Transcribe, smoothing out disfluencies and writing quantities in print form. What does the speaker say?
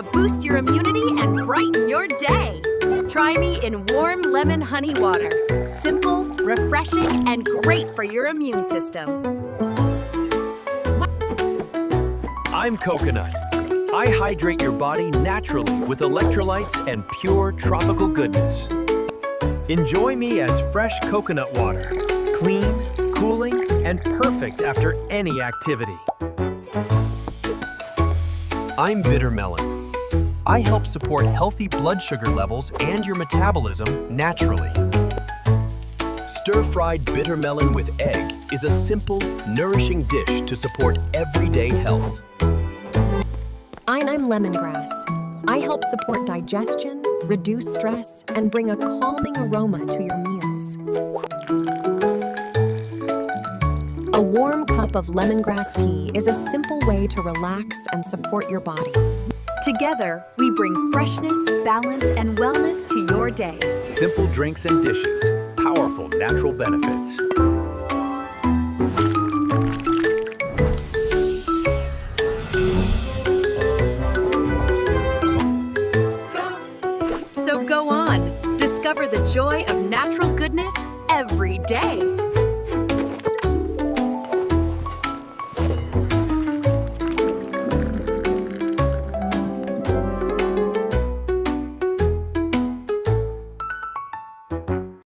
to boost your immunity and brighten your day. Try me in warm lemon honey water. Simple, refreshing, and great for your immune system. I'm Coconut. I hydrate your body naturally with electrolytes and pure tropical goodness. Enjoy me as fresh coconut water, clean, cooling, and perfect after any activity. I'm Bitter Melon. I help support healthy blood sugar levels and your metabolism naturally. Stir-fried bitter melon with egg is a simple, nourishing dish to support everyday health. I'm Lemongrass. I help support digestion, reduce stress, and bring a calming aroma to your meals. A warm cup of lemongrass tea is a simple way to relax and support your body. Together, we bring freshness, balance, and wellness to your day. Simple drinks and dishes, powerful natural benefits. So go on, discover the joy of natural goodness every day.